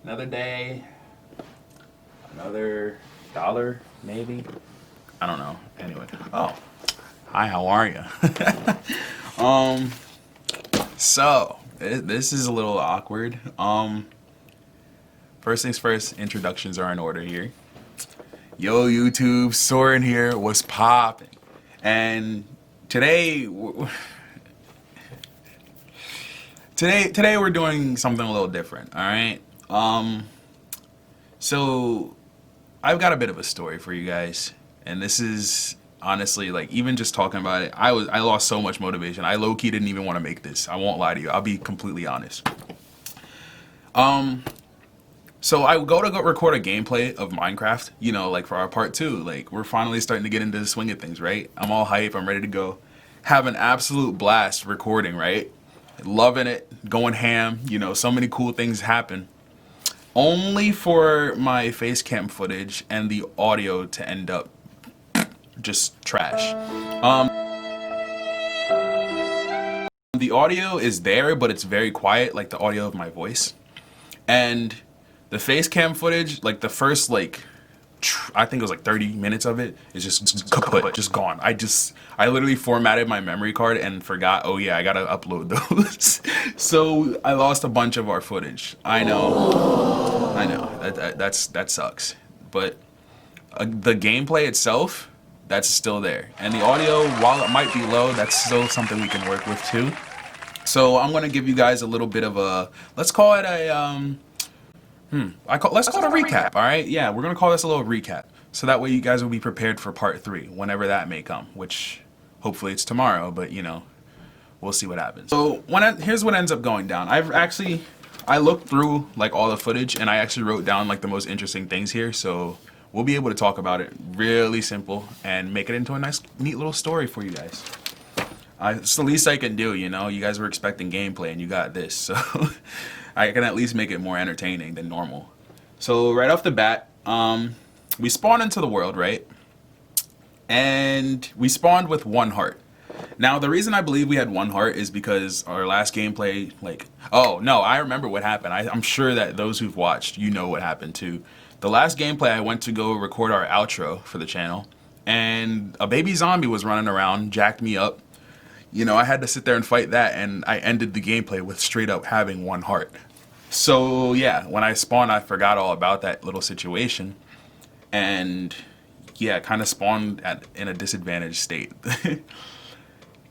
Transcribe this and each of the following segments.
Another day, another dollar, maybe. I don't know. Anyway. Oh, hi. How are you? So this is a little awkward. First things first. Introductions are in order here. Yo, YouTube, Soren here. What's poppin'? And today we're doing something a little different. All right. So I've got a bit of a story for you guys, and this is honestly, like, even just talking about it, I lost so much motivation. I low-key didn't even want to make this. I won't lie to you. I'll be completely honest. So I go to record a gameplay of Minecraft, you know, like for our part 2. Like, we're finally starting to get into the swing of things, right? I'm all hype. I'm ready to go. Have an absolute blast recording, right? Loving it, going ham, you know, so many cool things happen. Only for my face cam footage and the audio to end up just trash. The audio is there, but it's very quiet, like the audio of my voice. And the face cam footage, like the first, like, I think it was like 30 minutes of it is just kaput, just gone. I literally formatted my memory card and forgot, oh yeah, I gotta upload those. So I lost a bunch of our footage. I know, that sucks. But the gameplay itself, that's still there. And the audio, while it might be low, that's still something we can work with too. So I'm gonna give you guys a little bit of a, let's call it a, let's call it a recap, all right? Yeah, we're gonna call this a little recap, so that way you guys will be prepared for part 3, whenever that may come, which hopefully it's tomorrow, but you know, we'll see what happens. So here's what ends up going down. I looked through like all the footage, and I actually wrote down like the most interesting things here, so we'll be able to talk about it really simple and make it into a nice, neat little story for you guys. It's the least I can do, you know? You guys were expecting gameplay, and you got this, so I can at least make it more entertaining than normal. So right off the bat, we spawned into the world, right? And we spawned with 1 heart. Now, the reason I believe we had 1 heart is because our last gameplay, like, oh, no, I remember what happened. I'm sure that those who've watched, you know what happened too. The last gameplay, I went to go record our outro for the channel, and a baby zombie was running around, jacked me up. You know, I had to sit there and fight that, and I ended the gameplay with straight up having 1 heart. So yeah, when I spawned, I forgot all about that little situation, and yeah, kind of spawned in a disadvantaged state.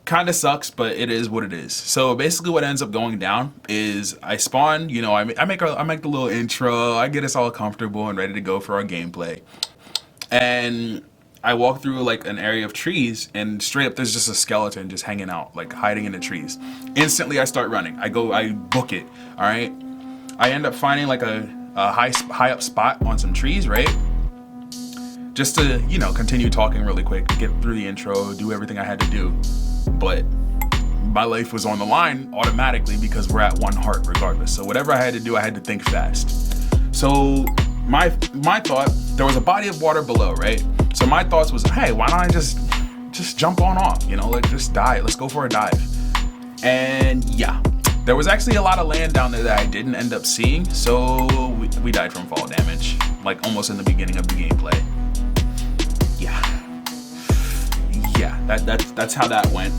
Kind of sucks, but it is what it is. So basically what ends up going down is I spawn, you know, I make the little intro, I get us all comfortable and ready to go for our gameplay. And I walk through like an area of trees, and straight up there's just a skeleton just hanging out, like hiding in the trees. Instantly I start running. I book it, all right? I end up finding like a high up spot on some trees, right? Just to, you know, continue talking really quick, get through the intro, do everything I had to do. But my life was on the line automatically because we're at 1 heart regardless. So whatever I had to do, I had to think fast. So my thought, there was a body of water below, right? So my thoughts was, hey, why don't I just jump on off, you know, like just dive. Let's go for a dive. And yeah, there was actually a lot of land down there that I didn't end up seeing. So we died from fall damage, like almost in the beginning of the gameplay. Yeah, that's how that went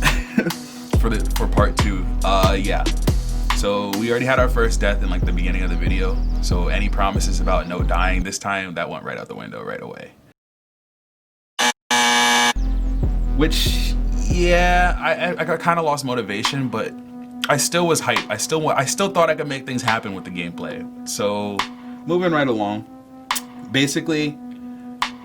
for part 2. Yeah. So we already had our first death in like the beginning of the video. So any promises about no dying this time, that went right out the window right away. Which, yeah, I kind of lost motivation, but I still was hyped. I still thought I could make things happen with the gameplay. So moving right along, basically,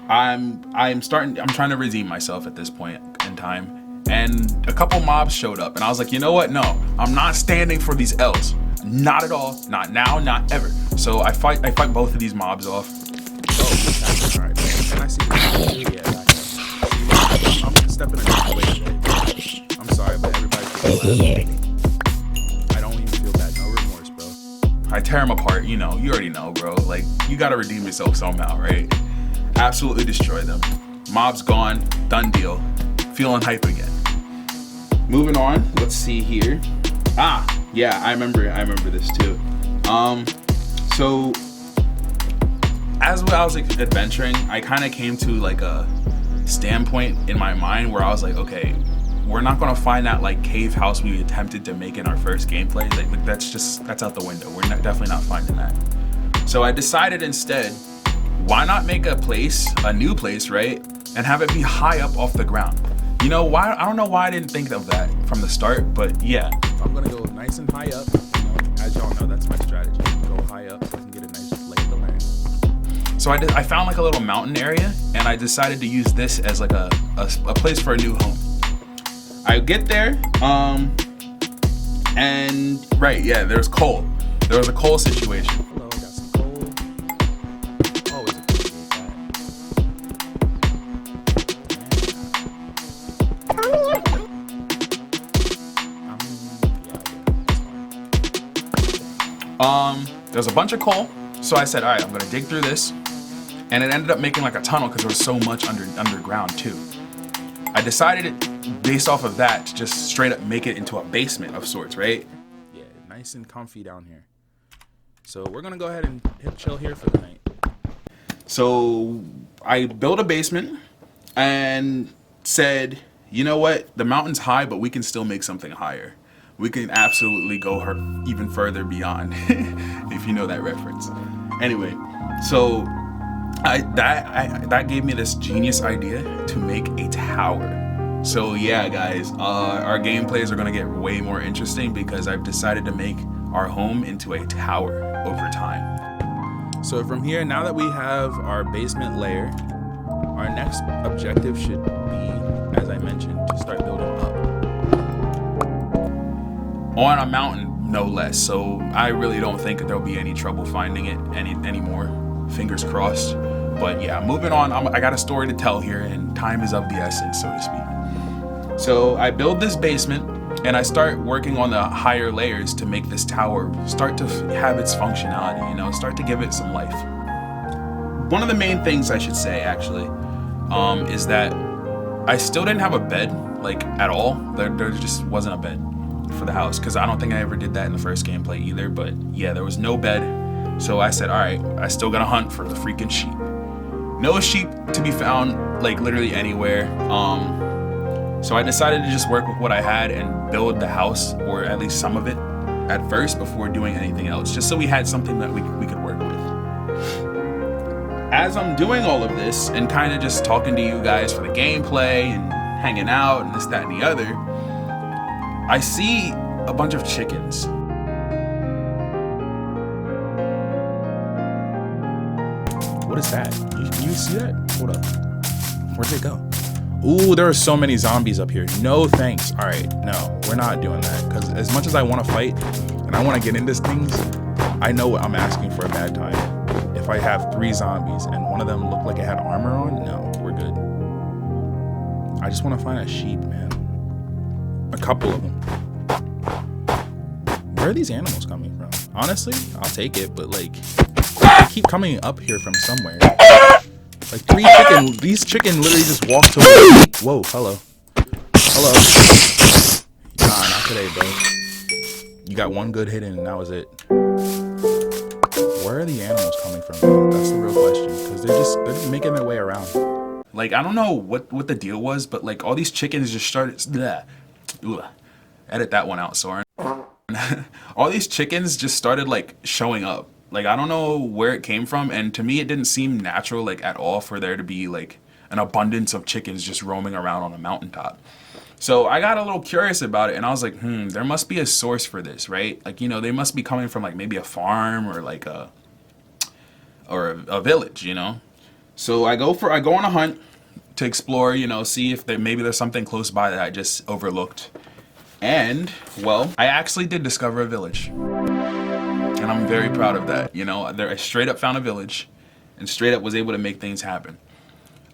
I'm trying to redeem myself at this point in time, and a couple mobs showed up, and I was like, you know what? No, I'm not standing for these L's. Not at all. Not now. Not ever. So I fight both of these mobs off. Oh, all right. Can I see? Yeah. I'm stepping in the way. I'm sorry, but everybody. I don't even feel bad. No remorse, bro. I tear them apart. You know. You already know, bro. Like, you gotta redeem yourself somehow, right? Absolutely destroy them. Mob's gone. Done deal. Feeling hype again. Moving on. Let's see here. Yeah, I remember this too. So as I was like adventuring, I kind of came to like a standpoint in my mind where I was like, okay, we're not gonna find that like cave house we attempted to make in our first gameplay. Like that's out the window. We're definitely not finding that. So I decided instead, why not make a new place, right? And have it be high up off the ground. You know why? I don't know why I didn't think of that from the start, but yeah. I'm gonna go nice and high up. You know, as y'all know, that's my strategy. Go high up so I can get a nice lay of the land. So I found like a little mountain area, and I decided to use this as like a place for a new home. I get there, and right, yeah, there's coal. There was a coal situation. Hello, got some coal. Always appreciate that. There's a bunch of coal, so I said, all right, I'm gonna dig through this, and it ended up making like a tunnel because there was so much underground too. I decided, based off of that, to just straight up make it into a basement of sorts, right? Yeah, nice and comfy down here. So we're gonna go ahead and chill here for the night. So I built a basement and said, you know what? The mountain's high, but we can still make something higher. We can absolutely go even further beyond, if you know that reference. Anyway, so that gave me this genius idea to make a tower. So yeah, guys, our gameplays are gonna get way more interesting because I've decided to make our home into a tower over time. So from here, now that we have our basement layer, our next objective should be, as I mentioned, to start building up. On a mountain, no less. So I really don't think there'll be any trouble finding it anymore. Fingers crossed. But yeah, moving on. I got a story to tell here, and time is of the essence, so to speak. So I build this basement, and I start working on the higher layers to make this tower start to have its functionality, you know, start to give it some life. One of the main things I should say, actually, is that I still didn't have a bed, like, at all. There just wasn't a bed for the house, because I don't think I ever did that in the first gameplay either, but yeah, there was no bed. So I said, all right, I still gotta hunt for the freaking sheep. No sheep to be found, like, literally anywhere. So I decided to just work with what I had and build the house, or at least some of it, at first before doing anything else, just so we had something that we could work with. As I'm doing all of this and kind of just talking to you guys for the gameplay and hanging out and this, that, and the other, I see a bunch of chickens. What is that? You see that? Hold up. Where'd they go? Ooh, there are so many zombies up here. No thanks. All right, no, we're not doing that. Because as much as I want to fight and I want to get into things, I know what I'm asking for a bad time. If I have 3 zombies and one of them looked like it had armor on, no, we're good. I just want to find a sheep, man. A couple of them. Where are these animals coming from? Honestly, I'll take it, but like, they keep coming up here from somewhere. Like 3 chicken. These chicken literally just walked away. Whoa, hello. Hello. Nah, not today, bro. You got 1 good hit in and that was it. Where are the animals coming from, bro? That's the real question. Because they're making their way around. Like, I don't know what the deal was, but like all these chickens just started. Edit that one out, Soren. All these chickens just started like showing up. Like, I don't know where it came from, and to me it didn't seem natural, like, at all for there to be like an abundance of chickens just roaming around on a mountaintop. So I got a little curious about it, and I was like, there must be a source for this, right? Like, you know, they must be coming from like maybe a farm or like a village, you know? So I go on a hunt to explore, you know, see if maybe there's something close by that I just overlooked. And, well, I actually did discover a village. And I'm very proud of that, you know. I straight up found a village and straight up was able to make things happen.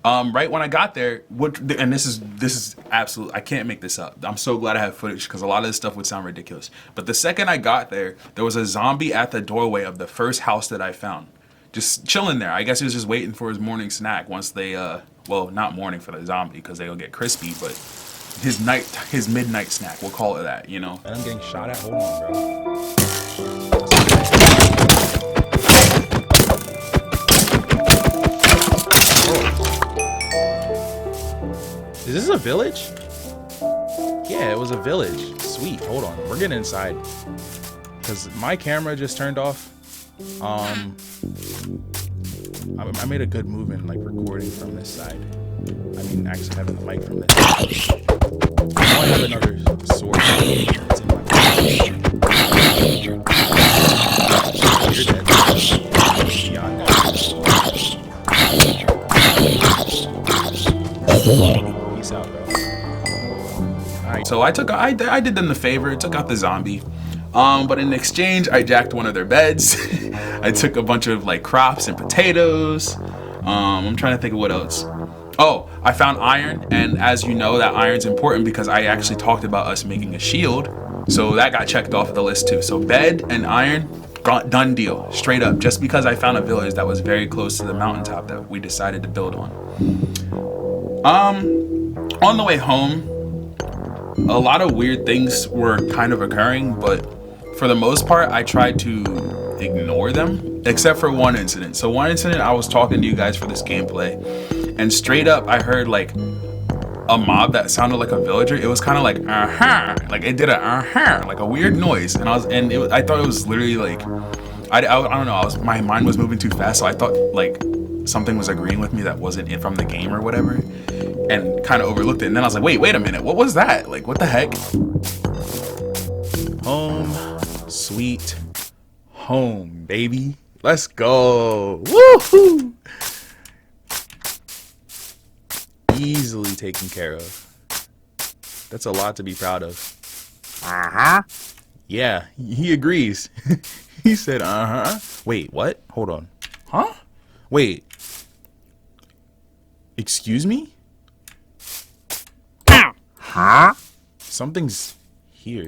Right when I got there, and this is absolute, I can't make this up. I'm so glad I have footage because a lot of this stuff would sound ridiculous. But the second I got there was a zombie at the doorway of the first house that I found. Just chilling there. I guess he was just waiting for his morning snack once they, well, not morning for the zombie because they'll get crispy, but his midnight snack, we'll call it that, you know. And I'm getting shot at, hold on, bro. a village? Yeah, it was a village. Sweet. Hold on. We're getting inside. Because my camera just turned off. I made a good move in like recording from this side. I mean, actually having the mic from this side. I have another sword. It's in my You're dead. Beyond that. Peace out, bro. Alright. So I did them the favor, took out the zombie. But in exchange, I jacked one of their beds. I took a bunch of like crops and potatoes. I'm trying to think of what else. Oh, I found iron, and as you know, that iron's important because I actually talked about us making a shield. So that got checked off the list too. So bed and iron, done deal, straight up. Just because I found a village that was very close to the mountaintop that we decided to build on. On the way home, a lot of weird things were kind of occurring, but for the most part, I tried to ignore them, except for one incident. So one incident, I was talking to you guys for this gameplay, and straight up, I heard like a mob that sounded like a villager. It was kind of like like it did a like a weird noise, and I thought it was literally like I don't know. My mind was moving too fast, so I thought like something was agreeing with me that wasn't from the game or whatever, and kind of overlooked it. And then I was like, wait a minute, what was that? Like, what the heck? Home, sweet home, baby. Let's go. Woohoo! Easily taken care of. That's a lot to be proud of. Yeah, he agrees. He said, Wait, what? Hold on. Huh? Wait. Excuse me? Huh? Something's here.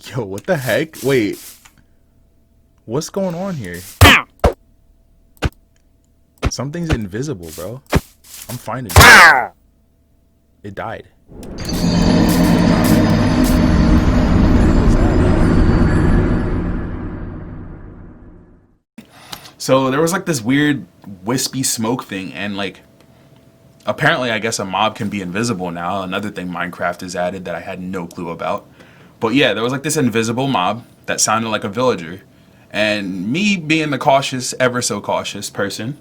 Yo, what the heck? Wait. What's going on here? Something's invisible, bro. I'm finding it. It died. So there was like this weird wispy smoke thing, and like apparently I guess a mob can be invisible now. Another thing Minecraft has added that I had no clue about. But yeah, there was like this invisible mob that sounded like a villager. And me being the cautious, ever so cautious person,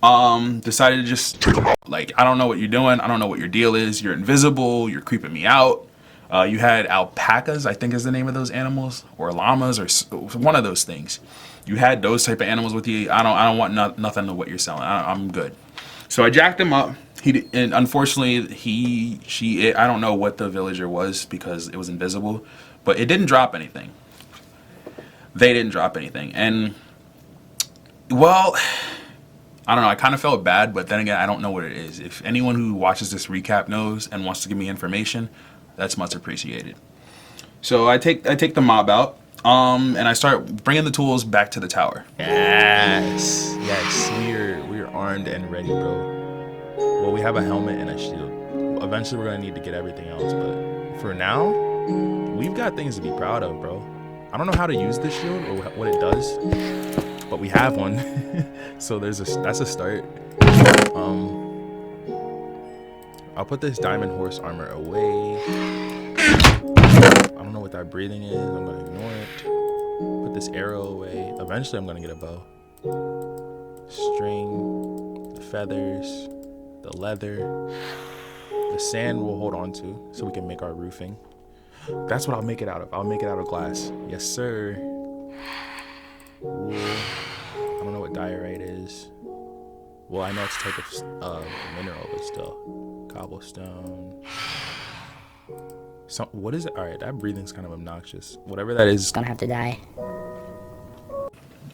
decided to just like, I don't know what you're doing. I don't know what your deal is. You're invisible. You're creeping me out. You had alpacas, I think is the name of those animals, or llamas, or one of those things. You had those type of animals with you. I don't want nothing of what you're selling. I'm good. So I jacked him up. And unfortunately, I don't know what the villager was because it was invisible, but it didn't drop anything. They didn't drop anything. And, well, I don't know. I kind of felt bad, but then again, I don't know what it is. If anyone who watches this recap knows and wants to give me information, that's much appreciated. So I take the mob out, and I start bringing the tools back to the tower. Yes, we're armed and ready, bro. Well, we have a helmet and a shield. Eventually, we're gonna need to get everything else, but for now, we've got things to be proud of, bro. I don't know how to use this shield or what it does, but we have one. So that's a start. I'll put this diamond horse armor away. I don't know what that breathing is. I'm gonna ignore it. Put this arrow away. Eventually, I'm gonna get a bow. String, the feathers, the leather, the sand we'll hold on to so we can make our roofing. That's what I'll make it out of. I'll make it out of glass. Yes, sir. Wool. I don't know what diorite is. Well, I know it's a type of mineral, but still. Cobblestone. What is it? All right, that breathing's kind of obnoxious. Whatever that is. Gonna have to die.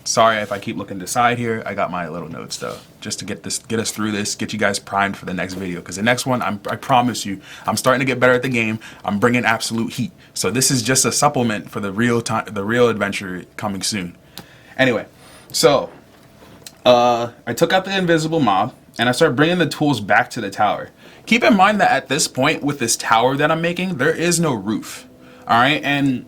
Sorry if I keep looking to the side here. I got my little notes though, just to get us through this, get you guys primed for the next video. Because the next one, I promise you, I'm starting to get better at the game. I'm bringing absolute heat. So this is just a supplement for the real adventure coming soon. Anyway, so I took out the invisible mob and I started bringing the tools back to the tower. Keep in mind that at this point with this tower that I'm making, there is no roof. All right, and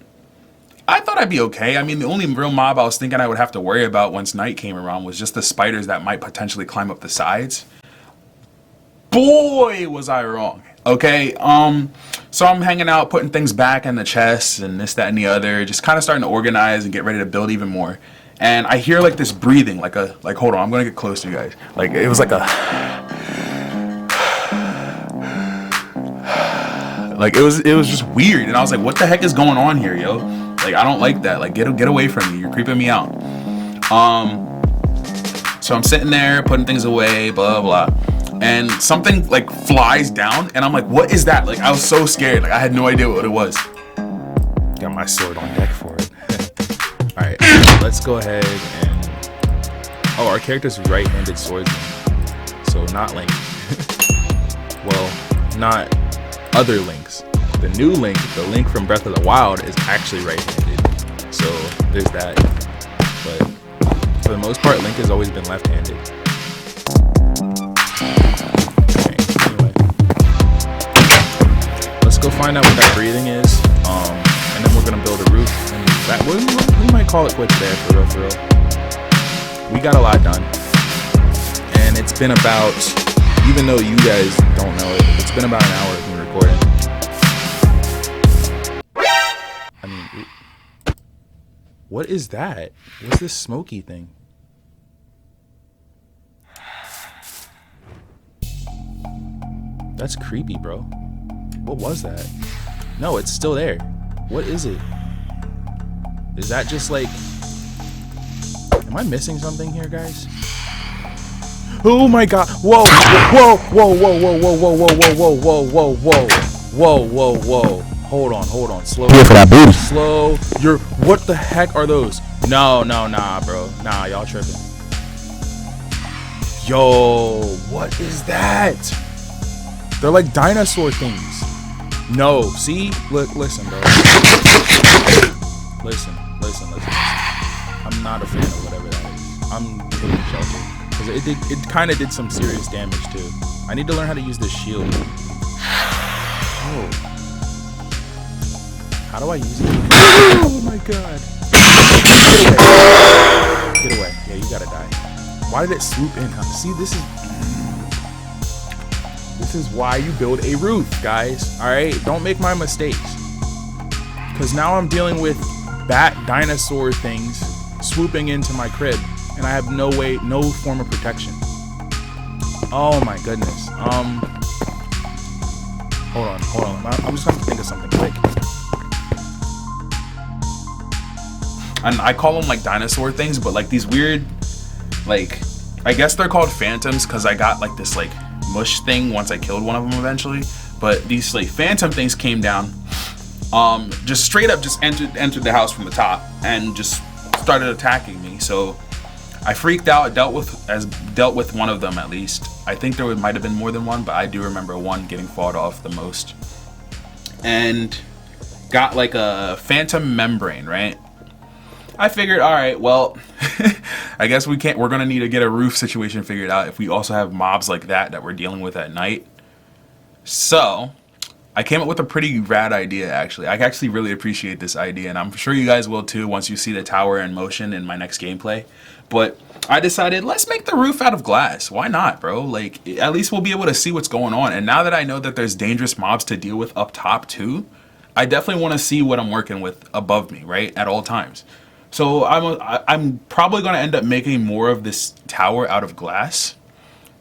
I thought I'd be okay. I mean, the only real mob I was thinking I would have to worry about once night came around was just the spiders that might potentially climb up the sides. boy, was I wrong. Okay, so I'm hanging out, putting things back in the chest and this, that, and the other, just kind of starting to organize and get ready to build even more. And I hear like this breathing, like hold on, I'm gonna get close to you guys. Like it was like a, like it was just weird. And I was like, what the heck is going on here, yo? Like I don't like that. Like get away from me. You're creeping me out. So I'm sitting there putting things away, blah blah. And something like flies down, and I'm like, what is that? Like I was so scared. Like I had no idea what it was. Got my sword on deck for it. All right, let's go ahead and. Oh, our character's right-handed swordsman, so not Link. Well, not other Links. The new Link, the Link from Breath of the Wild, is actually right-handed. So there's that. But for the most part, Link has always been left-handed. Go find out what that breathing is, and then we're gonna build a roof, and that we might call it quits there, for real. We got a lot done, and it's been about, even though you guys don't know it, it's been about an hour of me recording. I mean, what is that? What's this smoky thing? That's creepy, bro. What was that? No, it's still there. What is it? Is that just like... Am I missing something here, guys? Oh my god! Whoa! Whoa! Whoa! Whoa! Whoa! Whoa! Whoa! Whoa! Whoa! Whoa! Whoa! Whoa! Whoa! Whoa! Whoa! Hold on. Slow. Here for that booty. Slow. What the heck are those? No, nah, bro. Nah, y'all tripping. Yo, what is that? They're like dinosaur things. No, see? Look, listen, bro. Listen. I'm not a fan of whatever that is. I'm taking shelter. Because it kind of did some serious damage, too. I need to learn how to use this shield. Oh. How do I use it? Oh my god. Get away. Yeah, you gotta die. Why did it swoop in? See, this is why you build a roof, guys. All right, don't make my mistakes. Because now I'm dealing with bat dinosaur things swooping into my crib, and I have no form of protection. Oh my goodness. Hold on. I'm just gonna have to think of something quick. And I call them like dinosaur things, but like these weird, like I guess they're called phantoms because I got like this like mush thing once I killed one of them eventually. But these like phantom things came down, just straight up just entered the house from the top and just started attacking me. So I freaked out. Dealt with one of them at least. I think there might have been more than one, but I do remember one getting fought off the most. And got like a phantom membrane, right? I figured, all right, well, I guess we're gonna need to get a roof situation figured out if we also have mobs like that we're dealing with at night. So I came up with a pretty rad idea, actually. I actually really appreciate this idea, and I'm sure you guys will too once you see the tower in motion in my next gameplay. But I decided, let's make the roof out of glass. Why not, bro? Like, at least we'll be able to see what's going on. And now that I know that there's dangerous mobs to deal with up top too, I definitely want to see what I'm working with above me, right, at all times. So I'm probably going to end up making more of this tower out of glass.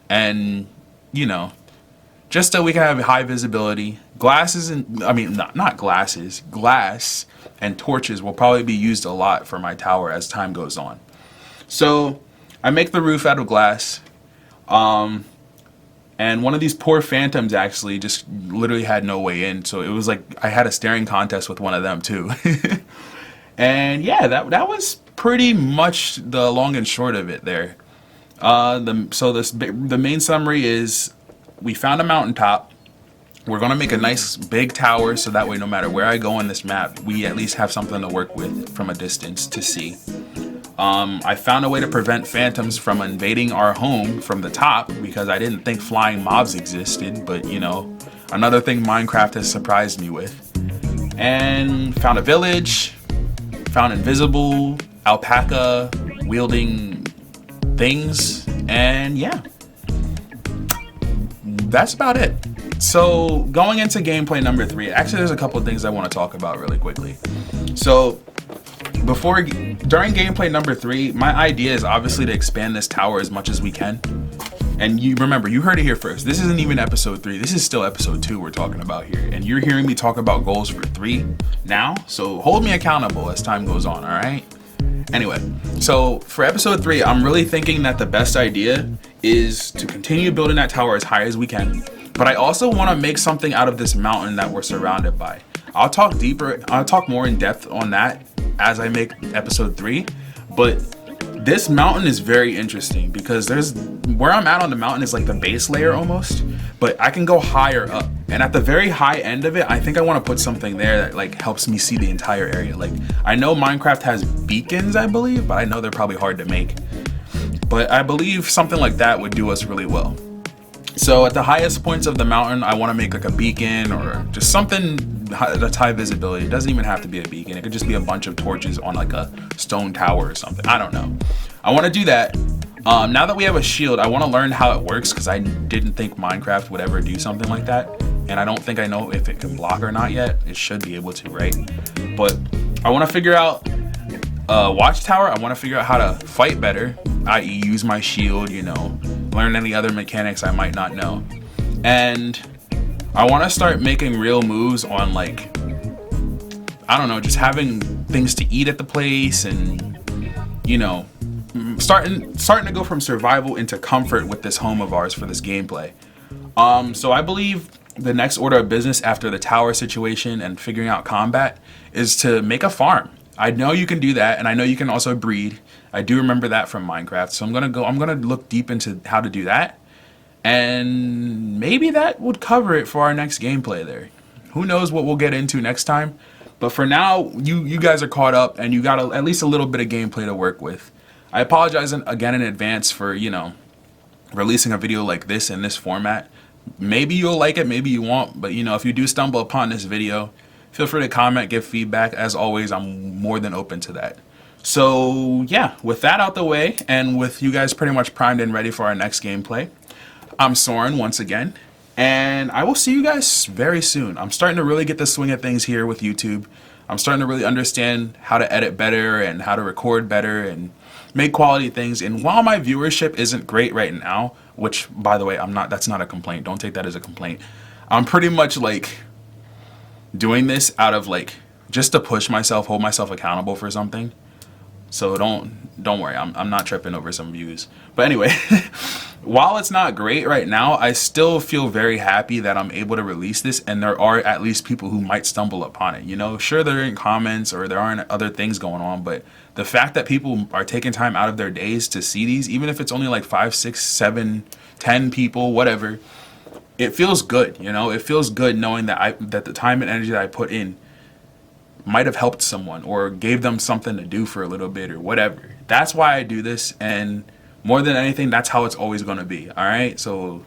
And, you know, just so we can have high visibility. Glasses and, I mean, not glasses, glass and torches will probably be used a lot for my tower as time goes on. So I make the roof out of glass. And one of these poor phantoms actually just literally had no way in. So it was like I had a staring contest with one of them too. And yeah, that was pretty much the long and short of it there. The main summary is we found a mountaintop. We're gonna make a nice big tower so that way no matter where I go on this map, we at least have something to work with from a distance to see. I found a way to prevent phantoms from invading our home from the top because I didn't think flying mobs existed, but you know, another thing Minecraft has surprised me with. And found a village. Found invisible alpaca wielding things, and yeah, that's about it. So going into gameplay number 3, actually there's a couple of things I want to talk about really quickly. So during gameplay number 3, my idea is obviously to expand this tower as much as we can. And you remember, you heard it here first. This isn't even episode 3. This is still episode 2 we're talking about here. And you're hearing me talk about goals for 3 now. So hold me accountable as time goes on, all right? Anyway, so for episode 3, I'm really thinking that the best idea is to continue building that tower as high as we can. But I also want to make something out of this mountain that we're surrounded by. I'll talk more in depth on that as I make episode 3. But this mountain is very interesting because where I'm at on the mountain is like the base layer almost, but I can go higher up. And at the very high end of it, I think I want to put something there that like helps me see the entire area. Like I know Minecraft has beacons, I believe, but I know they're probably hard to make. But I believe something like that would do us really well. So at the highest points of the mountain, I want to make like a beacon or just something that's high visibility. It doesn't even have to be a beacon. It could just be a bunch of torches on like a stone tower or something. I don't know. I want to do that. Now that we have a shield, I want to learn how it works because I didn't think Minecraft would ever do something like that. And I don't think I know if it can block or not yet. It should be able to, right? But I want to figure out watchtower. I want to figure out how to fight better, i.e. use my shield, you know, learn any other mechanics I might not know. And I want to start making real moves on like, I don't know, just having things to eat at the place and, you know, starting to go from survival into comfort with this home of ours for this gameplay. So I believe the next order of business after the tower situation and figuring out combat is to make a farm. I know you can do that, and I know you can also breed. I do remember that from Minecraft, so I'm gonna look deep into how to do that, and maybe that would cover it for our next gameplay there. Who knows what we'll get into next time, but for now, you guys are caught up, and you got at least a little bit of gameplay to work with. I apologize again in advance for, you know, releasing a video like this in this format. Maybe you'll like it, maybe you won't, but you know, if you do stumble upon this video, feel free to comment, give feedback. As always, I'm more than open to that. So yeah, with that out the way, and with you guys pretty much primed and ready for our next gameplay, I'm Soren once again, and I will see you guys very soon. I'm starting to really get the swing of things here with YouTube. I'm starting to really understand how to edit better and how to record better and make quality things. And while my viewership isn't great right now, which by the way, that's not a complaint. Don't take that as a complaint. I'm pretty much like doing this out of like just to push myself, hold myself accountable for something. So don't worry, I'm not tripping over some views. But anyway, while it's not great right now, I still feel very happy that I'm able to release this, and there are at least people who might stumble upon it. You know, sure, there aren't comments or there aren't other things going on, but the fact that people are taking time out of their days to see these, even if it's only like 5, 6, 7, 10 people, whatever, it feels good. You know, it feels good knowing that that the time and energy that I put in might have helped someone or gave them something to do for a little bit or whatever. That's why I do this, and more than anything, that's how it's always going to be. All right, so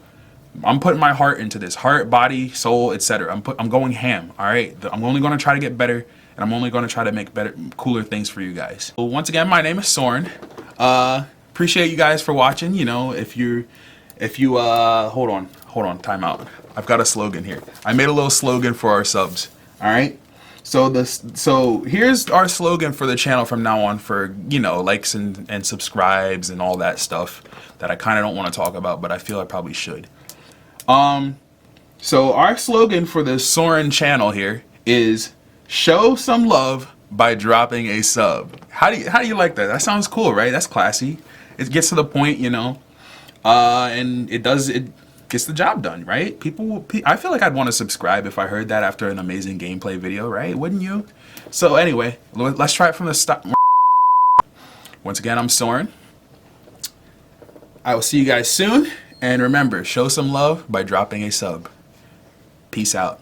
I'm putting my heart into this, heart, body, soul, etc. I'm going ham. All right, I'm only going to try to get better, and I'm only going to try to make better, cooler things for you guys. So once again, my name is Soren. Appreciate you guys for watching. You know, if you hold on, time out. I've got a slogan here. I made a little slogan for our subs. All right. So here's our slogan for the channel from now on, for, you know, likes and subscribes and all that stuff that I kind of don't want to talk about, but I feel I probably should. So our slogan for the Soren channel here is show some love by dropping a sub. How do you like that? That sounds cool, right? That's classy. It gets to the point, you know, and it gets the job done, right? I feel like I'd want to subscribe if I heard that after an amazing gameplay video, right? Wouldn't you? So anyway, let's try it from the start. Once again, I'm Soren. I will see you guys soon, and remember, show some love by dropping a sub. Peace out.